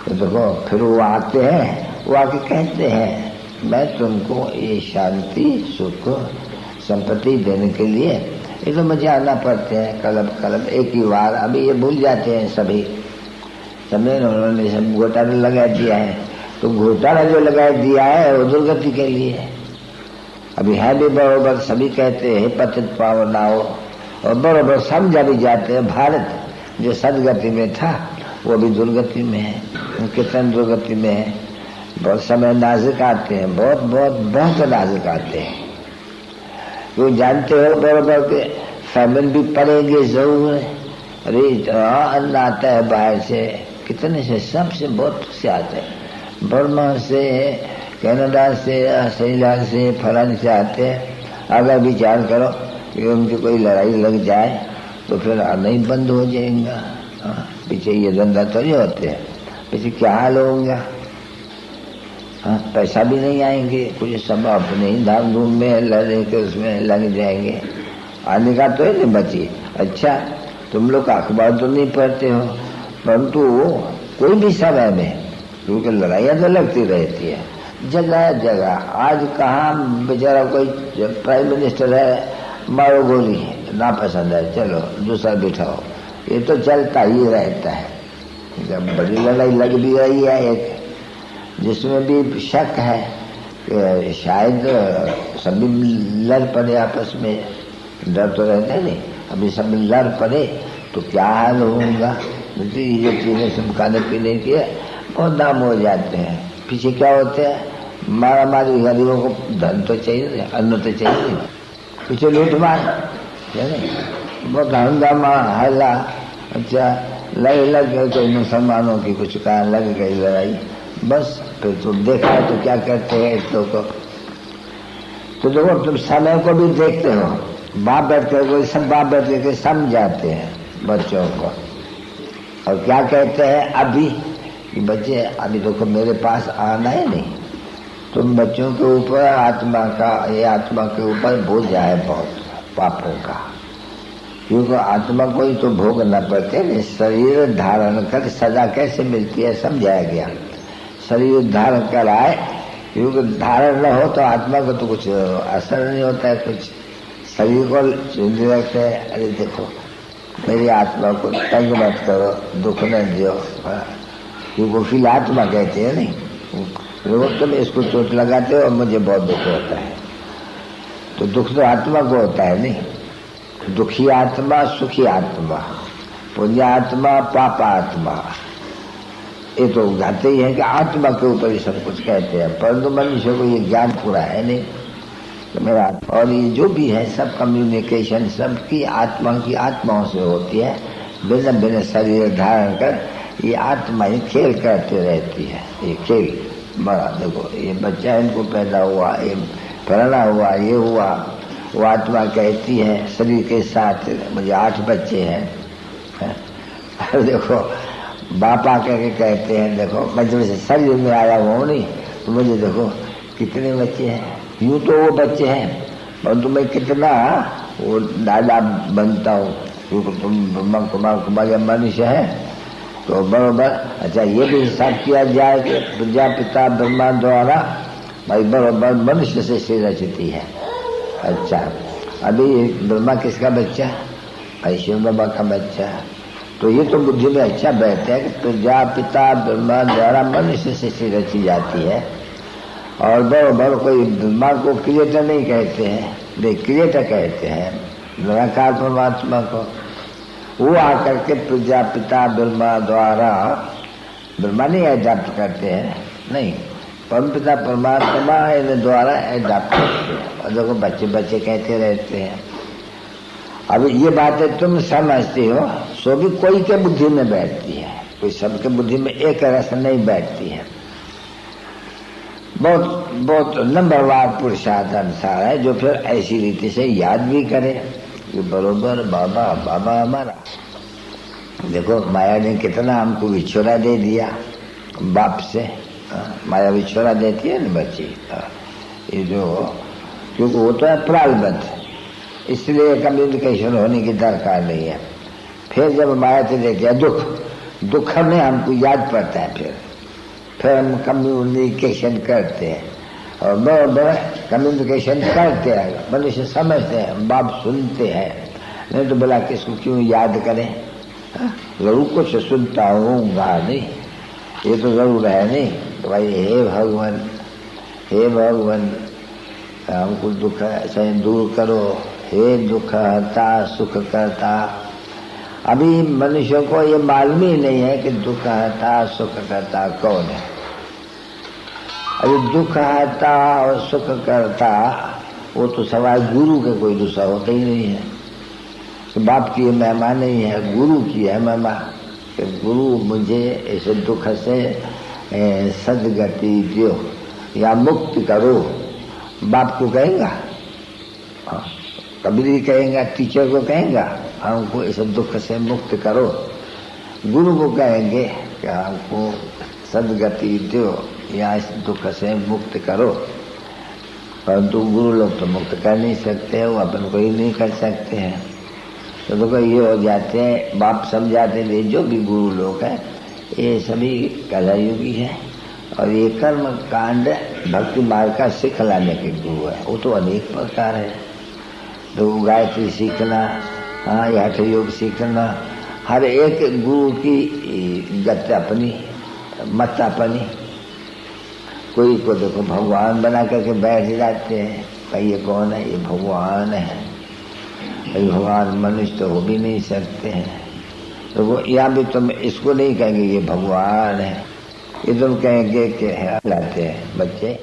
तो देखो फिर वो आते हैं, वो आके कहते हैं मैं तुमको ये शांति सुख संपत्ति देने के लिए ये तो मुझे आना पड़ते हैं कलब एक ही बार। अभी ये भूल जाते हैं सभी समय उन्होंने सब घोटाला लगा दिया है। तो घोटाला जो लगा दिया है वो दुर्गति के लिए। अभी है भी बरोबर, सभी कहते हैं पतित पावन आओ, और बरोबर समझा भी जाते हैं भारत जो सदगति में था वो भी दुर्गति में है। कितने दुर्गति में है। बहुत समय नाजुक आते हैं, बहुत बहुत बहुत नाजुक आते हैं। वो जानते हो बरोबर के फैमिली भी पड़ेंगे जरूर। अरे अन्न आता है बाहर से, कितने से, सबसे बहुत से आते हैं, बर्मा से, कनाडा से, ऑस्ट्रेलिया से, फलाने से आते हैं। अगर विचार करो कि उनकी कोई लड़ाई लग जाए तो फिर आना ही बंद हो जाएगा। पीछे ये धंधा थोड़ी होते हैं, पीछे क्या हाल होगा। पैसा भी नहीं आएंगे, कुछ सब अपने ही धाम धूम में लड़ने के उसमें लग जाएंगे। आने का तो ही नहीं बची। अच्छा तुम लोग अखबार तो नहीं पढ़ते हो, परंतु कोई भी समय में क्योंकि लड़ाइयाँ तो लगती रहती है जगह जगह। आज कहाँ बेचारा कोई प्राइम मिनिस्टर है, मारो गोली, ना पसंद है चलो दूसरा बिठाओ, ये तो चलता ही रहता है। जब बड़ी लड़ाई लग भी रही है एक, जिसमें भी शक है कि शायद सभी लड़ पड़े आपस में, डर तो रहता नहीं, अभी सब लड़ पड़े तो क्या हाल होगा। ये चीजें सब खाने पीने के बहुत दाम हो जाते हैं। पीछे क्या होते हैं, मारा मारी, गरीबों को धन तो चाहिए, अन्न तो चाहिए, पीछे लूट मार, बहुत हंगामा हल्ला। अच्छा लग गए कोई मुसलमानों की, कुछ कहा लग गई लड़ाई, बस फिर तुम देखा तो क्या करते हैं इसको को। तो देखो तुम समय को भी देखते हो, बाप बैठ कर सब बाप बैठ करके समझाते हैं बच्चों को। और क्या कहते हैं अभी कि बच्चे अभी देखो मेरे पास आना है नहीं, तुम बच्चों के ऊपर आत्मा का, ये आत्मा के ऊपर बोझ है बहुत पापों का, क्योंकि आत्मा को ही तो भोगना पड़ते है। शरीर धारण कर सजा कैसे मिलती है समझाया गया। शरीर धारण कर आए, क्योंकि धारण न हो तो आत्मा को तो कुछ असर नहीं होता है कुछ। शरीर को चिंतित रखते हैं, अरे देखो मेरी आत्मा को तंग मत करो, दुख न दियो, क्योंकि फिर आत्मा कहते हैं नहीं, रोज तुम इसको चोट लगाते हो और मुझे बहुत दुख होता है। तो दुख तो आत्मा को होता है नहीं। दुखी आत्मा, सुखी आत्मा, पुण्य आत्मा, पाप आत्मा, ये तो गाते ही है कि आत्मा के ऊपर ही सब कुछ कहते हैं, परंतु मनुष्य को ये ज्ञान पूरा है नहीं तो मेरा। और ये जो भी है सब कम्युनिकेशन सबकी आत्मा की आत्माओं से होती है। भिन्न भिन्न शरीर धारण कर ये आत्मा ही खेल करते रहती है। ये खेल बड़ा देखो, ये बच्चा इनको पैदा हुआ, ये प्रणा हुआ, ये हुआ, वो आत्मा कहती है शरीर के साथ मुझे 8 बच्चे हैं। देखो बाप आकर के कहते हैं देखो मैं जब से शरीर में आया हुआ नहीं तो मुझे देखो कितने बच्चे हैं। यूं तो वो बच्चे हैं परंतु मैं कितना वो दादा बनता हूँ, क्योंकि तुम ब्रह्मा कुमार कुमार या मनुष्य है तो बरोबर। अच्छा ये भी हिसाब किया जाए कि प्रजापिता ब्रह्मा द्वारा भाई बरोबर मनुष्य से श्री रचती है। अच्छा अभी ब्रह्मा किसका बच्चा, शिव बाबा का बच्चा। तो ये तो बुद्धि में अच्छा बैठता है कि प्रजापिता ब्रह्मा द्वारा मनुष्य से सृष्टि रची जाती है। और बरोबर कोई ब्रह्मा को क्रिएटर नहीं कहते हैं, वे क्रिएटर कहते हैं निराकार परमात्मा को। वो आकर के प्रजापिता ब्रह्मा द्वारा, ब्रह्मा नहीं एडाप्ट करते हैं, नहीं परमपिता परमात्मा इन द्वारा एडाप्ट करते हैं। और देखो बच्चे बच्चे कहते रहते हैं। अब ये बातें तुम समझती हो, सो भी कोई के बुद्धि में बैठती है, कोई सबके बुद्धि में एक रस नहीं बैठती है। बहुत बहुत नंबरवार पुरुषार्थ अनुसार है जो फिर ऐसी रीति से याद भी करे कि बरोबर बाबा बाबा हमारा। देखो माया ने कितना हमको विछोड़ा दे दिया बाप से। माया विछोड़ा देती है ना बच्ची, ये जो, क्योंकि वो तो है प्रारब्ध, इसलिए कम्युनिकेशन होने की दरकार नहीं है। फिर जब माया से देते हैं दुख, दुख में हमको याद पड़ता है फिर फिर हम कम्युनिकेशन करते हैं और बड़े कम्युनिकेशन करते हैं, मनुष्य समझते हैं, बाप सुनते हैं। नहीं तो बोला किसको क्यों याद करें, जरूर कुछ सुनता हूँगा नहीं, ये तो जरूर है नहीं। तो भाई हे भगवान, हे भगवान हमको दुख से दूर करो, हे दुख हरता सुख करता। अभी मनुष्यों को ये मालूम ही नहीं है कि दुख हरता सुख करता कौन है। अभी दुख हरता और सुख करता वो तो सवाल गुरु के कोई दूसरा होता ही नहीं है। तो बाप की महिमा नहीं है, गुरु की है महिमा कि गुरु मुझे इस दुख से सदगति दो या मुक्ति करो। बाप को कहेगा, कबीर कहेगा, टीचर को कहेगा हमको इस दुख से मुक्त करो। गुरु को कहेंगे कि हमको सदगति दो या इस दुख से मुक्त करो। परंतु गुरु लोग तो मुक्त कर नहीं सकते, वो अपन को ही नहीं कर सकते हैं। तो देखो ये हो जाते हैं, बाप समझाते थे जो भी गुरु लोग हैं ये सभी कलयुगी है और ये कर्म कांड भक्ति मार्ग का सिखलाने के गुरु है। वो तो अनेक प्रकार है, तो गायत्री सीखना, हाँ या हठ योग सीखना, हर एक गुरु की गति अपनी, मत अपनी। कोई को देखो भगवान बना करके बैठ जाते हैं, भाई ये कौन है, ये भगवान है। भाई भगवान मनुष्य तो हो भी नहीं सकते हैं। तो वो यहाँ भी तुम इसको नहीं कहेंगे ये भगवान है, ये तुम कहेंगे कि लाते हैं बच्चे